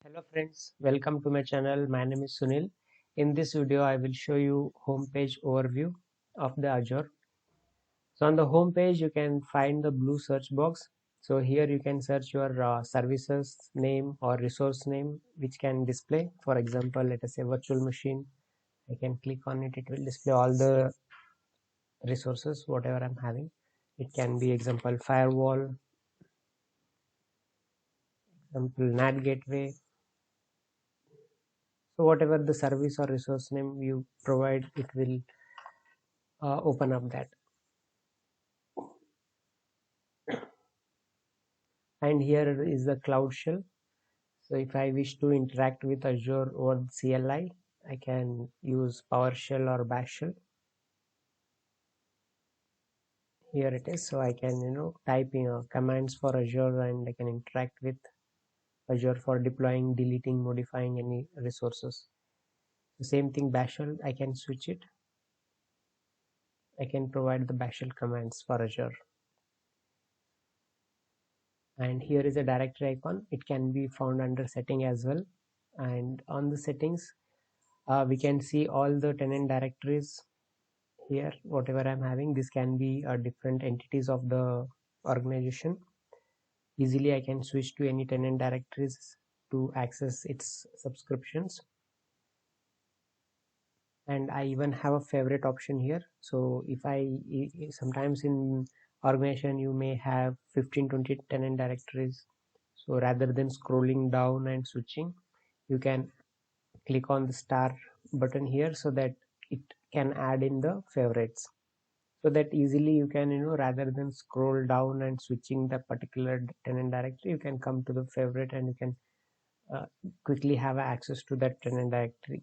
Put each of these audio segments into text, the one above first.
Hello friends, welcome to my channel. My name is Sunil. In this video, I will show you homepage overview of the Azure. So on the home page, you can find the blue search box. So here you can search your services name or resource name, which can display. For example, let us say virtual machine. I can click on it. It will display all the resources, whatever I'm having. It can be example firewall, example NAT gateway. So whatever the service or resource name you provide, it will open up that. And here is the Cloud Shell. So if I wish to interact with Azure or CLI, I can use PowerShell or Bash Shell. Here it is. So I can type in commands for Azure, and I can interact with Azure for deploying, deleting, modifying any resources. The same thing Bash Shell, I can switch it. I can provide the Bash Shell commands for Azure. And here is a directory icon. It can be found under setting as well. And on the settings, we can see all the tenant directories. Here whatever I'm having, this can be different entities of the organization. Easily I can switch to any tenant directories to access its subscriptions. And I even have a favorite option here. So if sometimes in organization you may have 15-20 tenant directories. So rather than scrolling down and switching, you can click on the star button here so that it can add in the favorites. So that easily you can rather than scroll down and switching the particular tenant directory, you can come to the favorite and you can quickly have access to that tenant directory.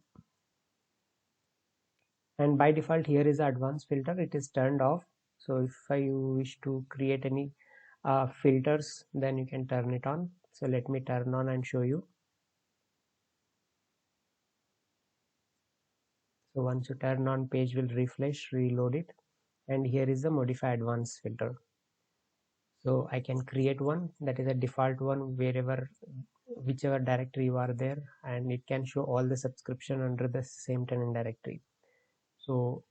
And by default here is advanced filter, it is turned off. So if you wish to create any filters, then you can turn it on. So let me turn on and show you. So once you turn on, page will refresh, reload it, and here is the modify advanced filter. So I can create one that is a default one wherever whichever directory you are there, and it can show all the subscription under the same tenant directory. So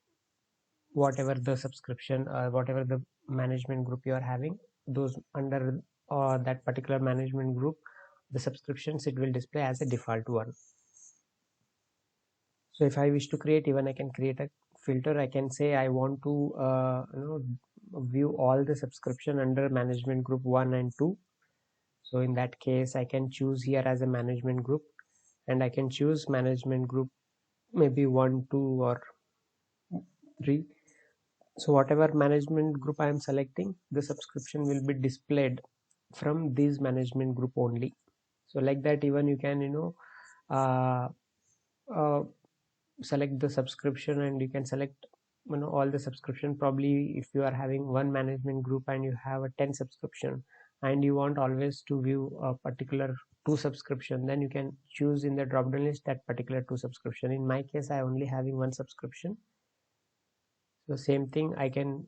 whatever the subscription whatever the management group you are having, those under that particular management group, the subscriptions, it will display as a default one. So if I wish to create, even I can create a filter. I can say I want to view all the subscription under management group 1 and 2. So in that case I can choose here as a management group, and I can choose management group maybe 1, 2 or 3. So whatever management group I am selecting, the subscription will be displayed from this management group only. So like that, even you can uh, uh, select the subscription, and you can select all the subscription. Probably if you are having one management group and you have a 10 subscription and you want always to view a particular 2 subscription, then you can choose in the drop down list that particular 2 subscription. In my case, I only having 1 subscription. So same thing, I can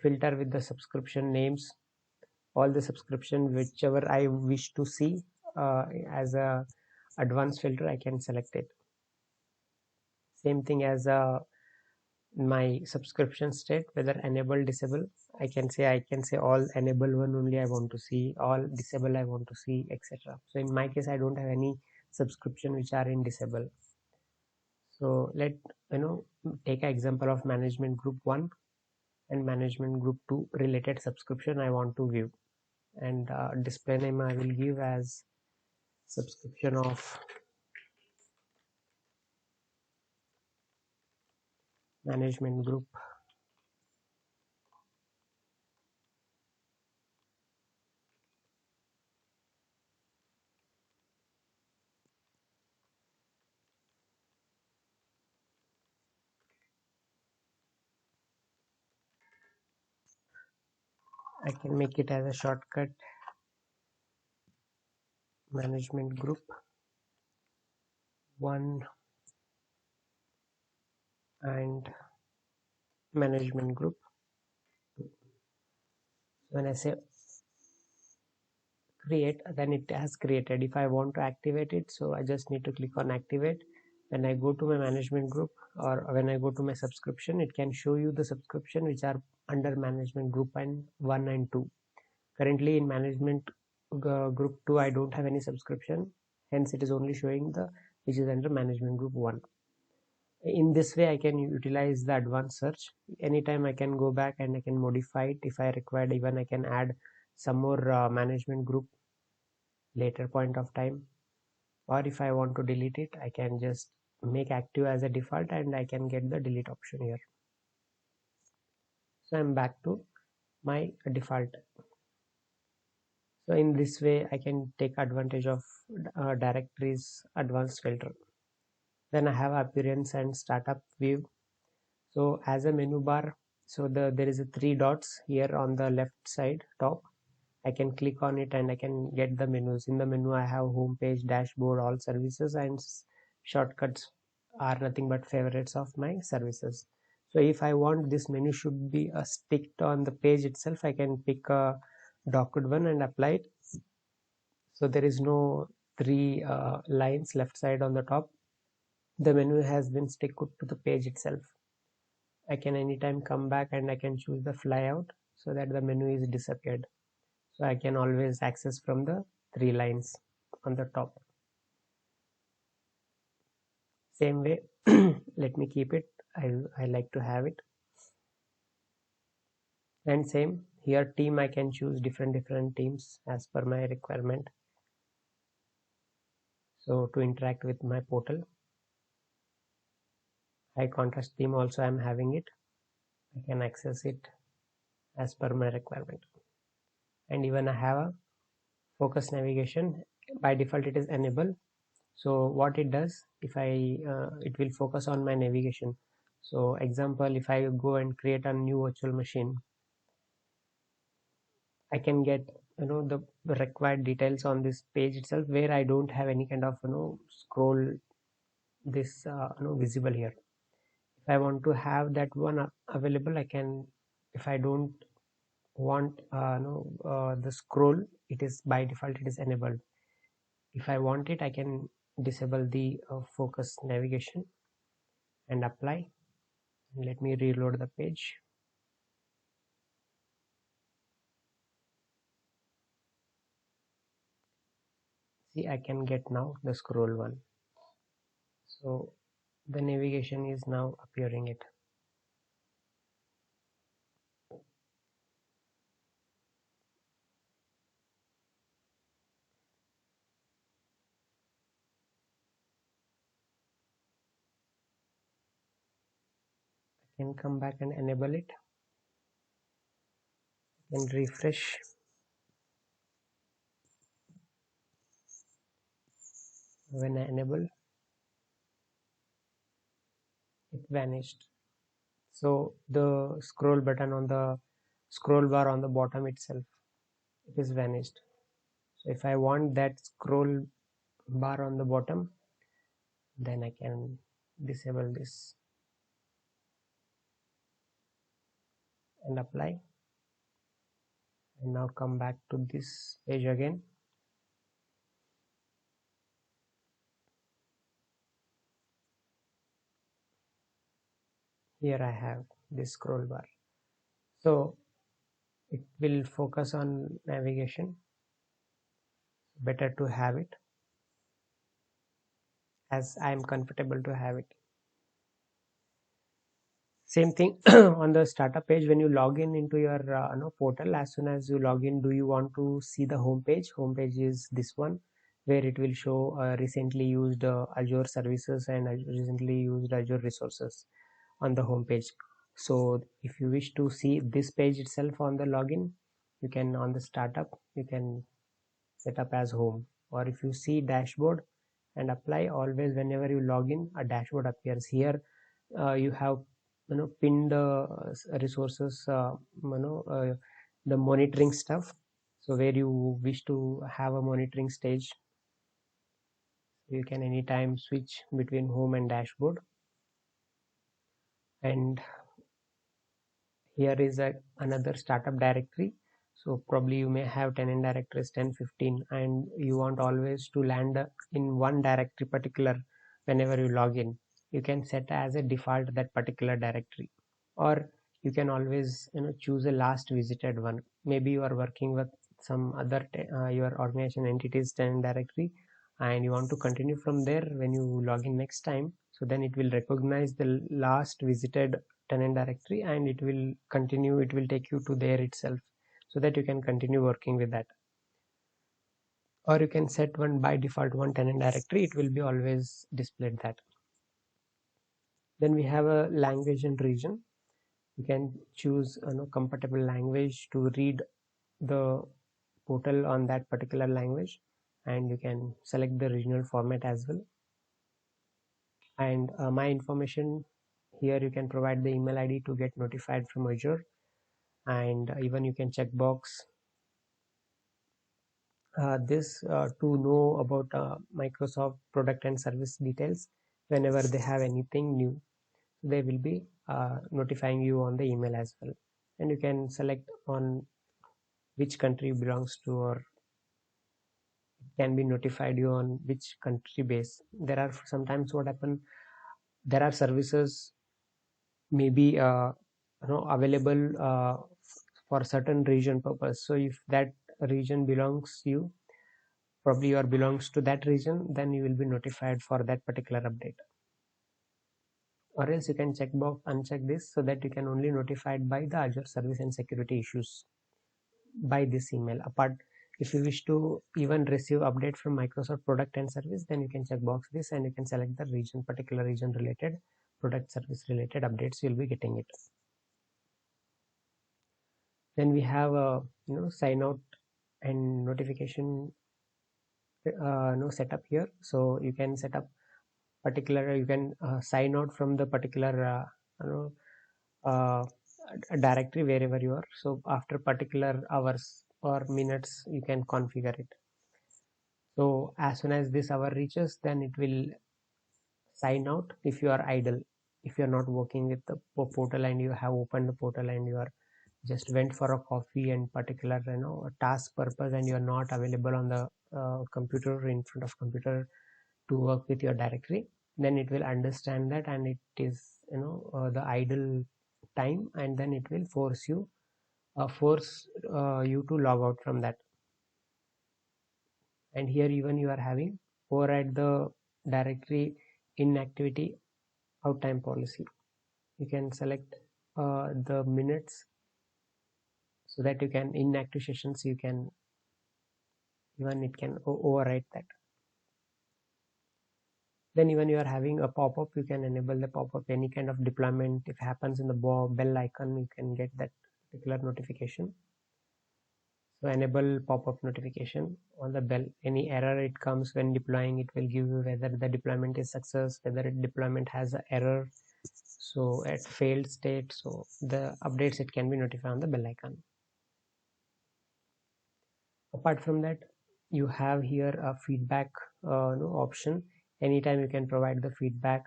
filter with the subscription names, all the subscription whichever I wish to see as a advanced filter, I can select it. Same thing as my subscription state, whether enable, disable. I can say all enable one only I want to see, all disable I want to see, etc. So in my case, I don't have any subscription which are in disable. So let take an example of management group 1 and management group 2 related subscription I want to view, and display name I will give as subscription of management group. I can make it as a shortcut, management group 1 and management group 2. When I say create, then it has created. If I want to activate it, so I just need to click on activate. When I go to my management group, or when I go to my subscription, it can show you the subscription which are under management group and 1 and 2. Currently in management group 2 I don't have any subscription, hence it is only showing the which is under management group 1. In this way I can utilize the advanced search. Anytime I can go back and I can modify it if I required. Even I can add some more management group later point of time, or if I want to delete it, I can just make active as a default and I can get the delete option here. So I'm back to my default. So in this way I can take advantage of directories advanced filter. Then I have appearance and startup view. So as a menu bar, so there is a 3 dots here on the left side top. I can click on it and I can get the menus. In the menu I have home page, dashboard, all services, and shortcuts are nothing but favorites of my services. So if I want this menu should be sticked on the page itself, I can pick a docked one and apply it. So there is no 3 lines left side on the top. The menu has been sticked to the page itself. I can anytime come back and I can choose the flyout so that the menu is disappeared. So I can always access from the 3 lines on the top. Same way, let me keep it. I like to have it. And same here, team I can choose different teams as per my requirement. So to interact with my portal, high contrast theme also I'm having it. I can access it as per my requirement. And even I have a focus navigation. By default it is enabled. So what it does, if I it will focus on my navigation. So example, if I go and create a new virtual machine, I can get the required details on this page itself, where I don't have any kind of scroll this visible here. If I want to have that one available, I can. If I don't want the scroll, it is by default it is enabled. If I want it, I can disable the focus navigation and apply. Let me reload the page. See, I can get now the scroll one. So the navigation is now appearing it. I can come back and enable it and refresh. When I enable, it vanished. So the scroll button on the scroll bar on the bottom itself, it is vanished. So if I want that scroll bar on the bottom, then I can disable this and apply. And now come back to this page again. Here I have this scroll bar. So it will focus on navigation. Better to have it, as I am comfortable to have it. Same thing on the startup page. When you log in into your portal, as soon as you log in, do you want to see the home page? Home page is this one, where it will show recently used Azure services and recently used Azure resources on the home page. So if you wish to see this page itself on the login, you can, on the startup, you can set up as home. Or if you see dashboard and apply, always whenever you log in, a dashboard appears here. You have pinned resources, the monitoring stuff. So where you wish to have a monitoring stage, you can anytime switch between home and dashboard. And here is another startup directory. So probably you may have tenant directories 10, 15, and you want always to land in one directory particular whenever you log in. You can set as a default that particular directory, or you can always choose a last visited one. Maybe you are working with some other your organization entities tenant directory, and you want to continue from there when you log in next time. So then it will recognize the last visited tenant directory, and it will continue, it will take you to there itself, so that you can continue working with that. Or you can set one by default one tenant directory, it will be always displayed that. Then we have a language and region. You can choose compatible language to read the portal on that particular language, and you can select the regional format as well. And my information, here you can provide the email ID to get notified from Azure, and even you can check box this to know about Microsoft product and service details. Whenever they have anything new, they will be notifying you on the email as well. And you can select on which country belongs to, or can be notified you on which country base. There are sometimes what happen, there are services maybe available for certain region purpose. So if that region belongs you, probably or belongs to that region, then you will be notified for that particular update. Or else you can check box uncheck this, so that you can only notified by the Azure service and security issues by this email. Apart, if you wish to even receive update from Microsoft product and service, then you can check box this, and you can select the region, particular region related product service related updates, you'll be getting it. Then we have a sign out and notification setup here. So you can set up particular, you can sign out from the particular uh, directory wherever you are. So after particular hours or minutes, you can configure it. So as soon as this hour reaches, then it will sign out if you are idle, if you are not working with the portal, and you have opened the portal and you are just went for a coffee and particular a task purpose, and you are not available on the computer, in front of computer, to work with your directory, then it will understand that, and it is the idle time, and then it will force you to log out from that. And here even you are having override the directory inactivity out time policy. You can select the minutes, so that you can inactive sessions, you can even it can override that. Then even you are having a pop-up, you can enable the pop-up, any kind of deployment if happens in the bell icon, you can get that particular notification. So enable pop-up notification on the bell. Any error it comes when deploying, it will give you whether the deployment is success, whether deployment has an error, so at failed state, so the updates it can be notified on the bell icon. Apart from that, you have here a feedback option. Anytime you can provide the feedback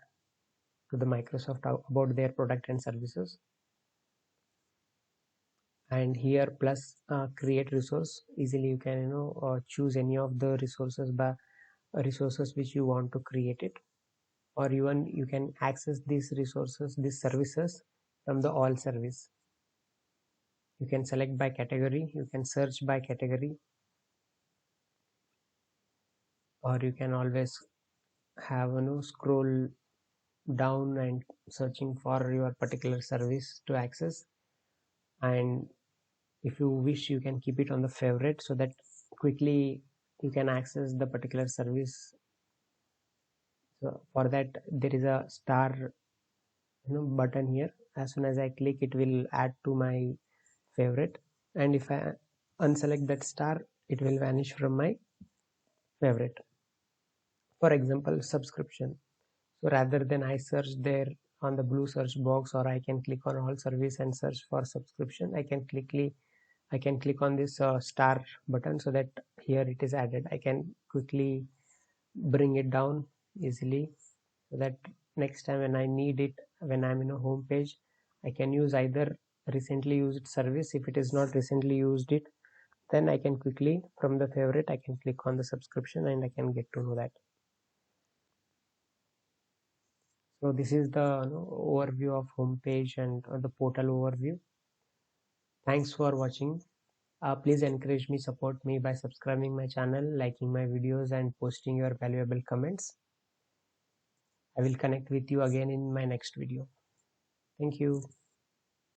to the Microsoft about their product and services. And here plus create resource, easily you can choose any of the resources by resources which you want to create it, or even you can access these resources, these services, from the all service. You can select by category, you can search by category, or you can always have scroll down and searching for your particular service to access. And if you wish, you can keep it on the favorite, so that quickly you can access the particular service. So for that, there is a star button here. As soon as I click, it will add to my favorite, and if I unselect that star, it will vanish from my favorite. For example, subscription. So rather than I search there on the blue search box, or I can click on all service and search for subscription, I can click on this star button, so that here it is added. I can quickly bring it down easily, so that next time when I need it, when I'm in a home page, I can use either recently used service. If it is not recently used it, then I can quickly, from the favorite, I can click on the subscription and I can get to know that. So this is the overview of homepage and the portal overview. Thanks for watching. Please encourage me, support me by subscribing my channel, liking my videos and posting your valuable comments. I will connect with you again in my next video. Thank you.